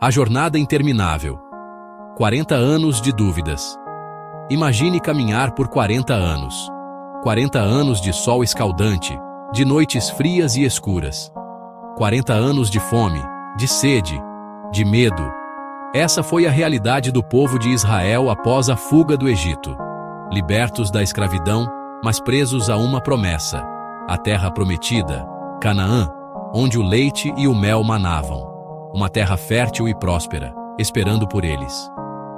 A jornada interminável. 40 anos de dúvidas. Imagine caminhar por 40 anos. 40 anos de sol escaldante, de noites frias e escuras. 40 anos de fome, de sede, de medo. Essa foi a realidade do povo de Israel após a fuga do Egito. Libertos da escravidão, mas presos a uma promessa, a terra prometida, Canaã, onde o leite e o mel manavam. Uma terra fértil e próspera, esperando por eles.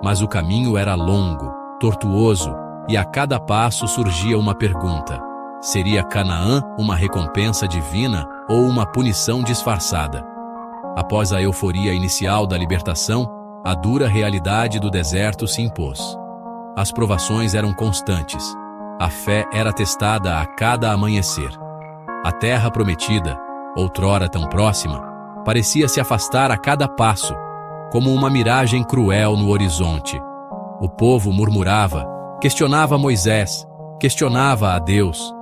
Mas o caminho era longo, tortuoso, e a cada passo surgia uma pergunta: seria Canaã uma recompensa divina ou uma punição disfarçada? Após a euforia inicial da libertação, a dura realidade do deserto se impôs. As provações eram constantes. A fé era testada a cada amanhecer. A terra prometida, outrora tão próxima, parecia se afastar a cada passo, como uma miragem cruel no horizonte. O povo murmurava, questionava Moisés, questionava a Deus.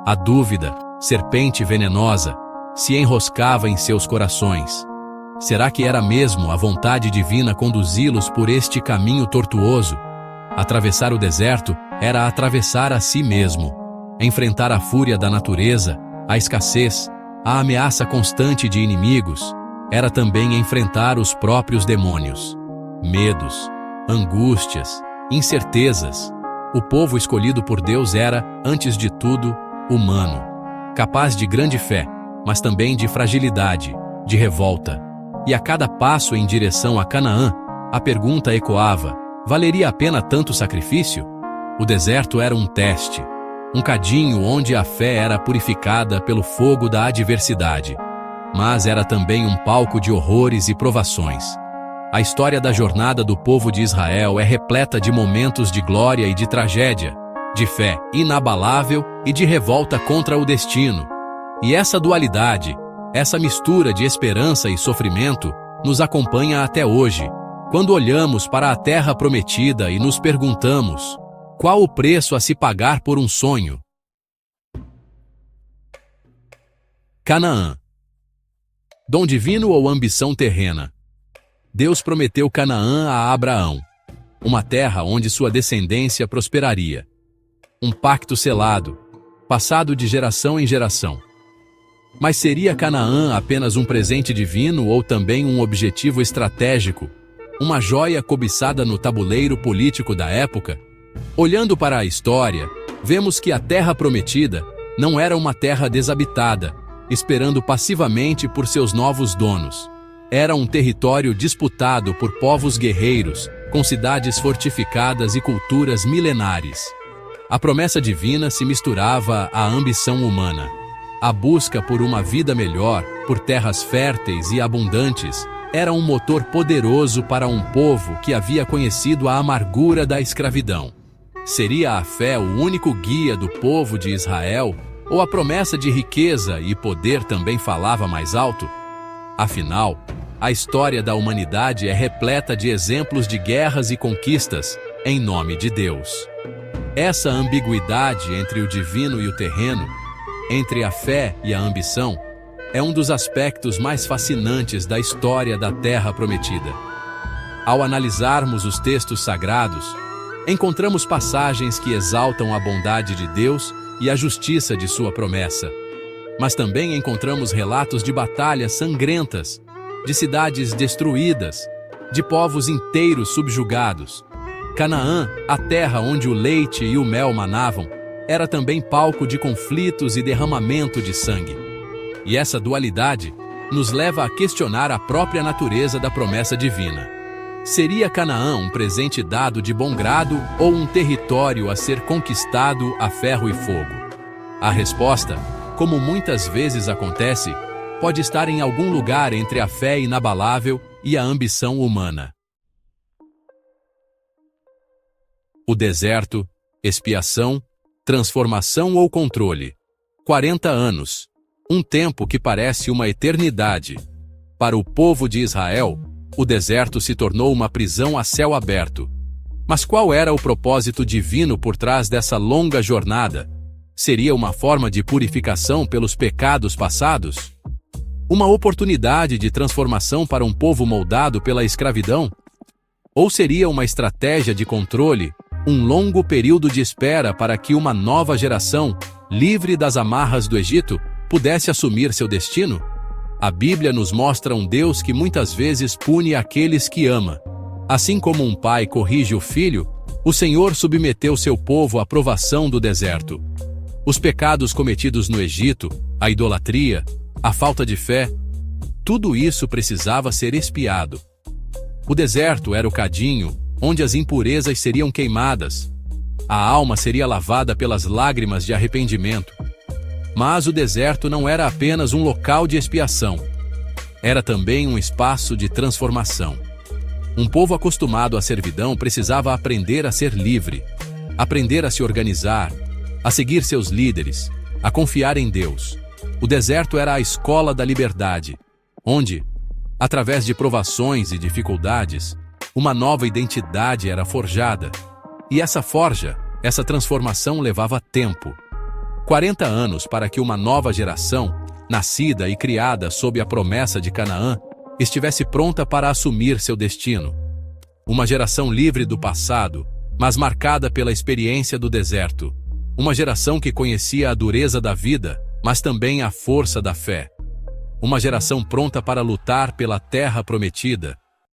A dúvida, serpente venenosa, se enroscava em seus corações. Será que era mesmo a vontade divina conduzi-los por este caminho tortuoso? Atravessar o deserto era atravessar a si mesmo, enfrentar a fúria da natureza, a escassez, a ameaça constante de inimigos. Era também enfrentar os próprios demônios. Medos, angústias, incertezas. O povo escolhido por Deus era, antes de tudo, humano, capaz de grande fé, mas também de fragilidade, de revolta. E a cada passo em direção a Canaã, a pergunta ecoava: valeria a pena tanto sacrifício? O deserto era um teste, um cadinho onde a fé era purificada pelo fogo da adversidade. Mas era também um palco de horrores e provações. A história da jornada do povo de Israel é repleta de momentos de glória e de tragédia, de fé inabalável e de revolta contra o destino. E essa dualidade, essa mistura de esperança e sofrimento, nos acompanha até hoje, quando olhamos para a terra prometida e nos perguntamos: qual o preço a se pagar por um sonho? Canaã. Dom divino ou ambição terrena? Deus prometeu Canaã a Abraão, uma terra onde sua descendência prosperaria. Um pacto selado, passado de geração em geração. Mas seria Canaã apenas um presente divino ou também um objetivo estratégico, uma joia cobiçada no tabuleiro político da época? Olhando para a história, vemos que a terra prometida não era uma terra desabitada, esperando passivamente por seus novos donos. Era um território disputado por povos guerreiros, com cidades fortificadas e culturas milenares. A promessa divina se misturava à ambição humana. A busca por uma vida melhor, por terras férteis e abundantes, era um motor poderoso para um povo que havia conhecido a amargura da escravidão. Seria a fé o único guia do povo de Israel, ou a promessa de riqueza e poder também falava mais alto? Afinal, a história da humanidade é repleta de exemplos de guerras e conquistas em nome de Deus. Essa ambiguidade entre o divino e o terreno, entre a fé e a ambição, é um dos aspectos mais fascinantes da história da Terra Prometida. Ao analisarmos os textos sagrados, encontramos passagens que exaltam a bondade de Deus e a justiça de sua promessa. Mas também encontramos relatos de batalhas sangrentas, de cidades destruídas, de povos inteiros subjugados. Canaã, a terra onde o leite e o mel manavam, era também palco de conflitos e derramamento de sangue. E essa dualidade nos leva a questionar a própria natureza da promessa divina. Seria Canaã um presente dado de bom grado ou um território a ser conquistado a ferro e fogo? A resposta, como muitas vezes acontece, pode estar em algum lugar entre a fé inabalável e a ambição humana. O deserto, expiação, transformação ou controle. 40 anos. Um tempo que parece uma eternidade. Para o povo de Israel, o deserto se tornou uma prisão a céu aberto. Mas qual era o propósito divino por trás dessa longa jornada? Seria uma forma de purificação pelos pecados passados? Uma oportunidade de transformação para um povo moldado pela escravidão? Ou seria uma estratégia de controle, um longo período de espera para que uma nova geração, livre das amarras do Egito, pudesse assumir seu destino? A Bíblia nos mostra um Deus que muitas vezes pune aqueles que ama. Assim como um pai corrige o filho, o Senhor submeteu seu povo à provação do deserto. Os pecados cometidos no Egito, a idolatria, a falta de fé, tudo isso precisava ser expiado. O deserto era o cadinho onde as impurezas seriam queimadas. A alma seria lavada pelas lágrimas de arrependimento. Mas o deserto não era apenas um local de expiação. Era também um espaço de transformação. Um povo acostumado à servidão precisava aprender a ser livre, aprender a se organizar, a seguir seus líderes, a confiar em Deus. O deserto era a escola da liberdade, onde, através de provações e dificuldades, uma nova identidade era forjada. E essa forja, essa transformação levava tempo. 40 anos para que uma nova geração, nascida e criada sob a promessa de Canaã, estivesse pronta para assumir seu destino. Uma geração livre do passado, mas marcada pela experiência do deserto. Uma geração que conhecia a dureza da vida, mas também a força da fé. Uma geração pronta para lutar pela terra prometida,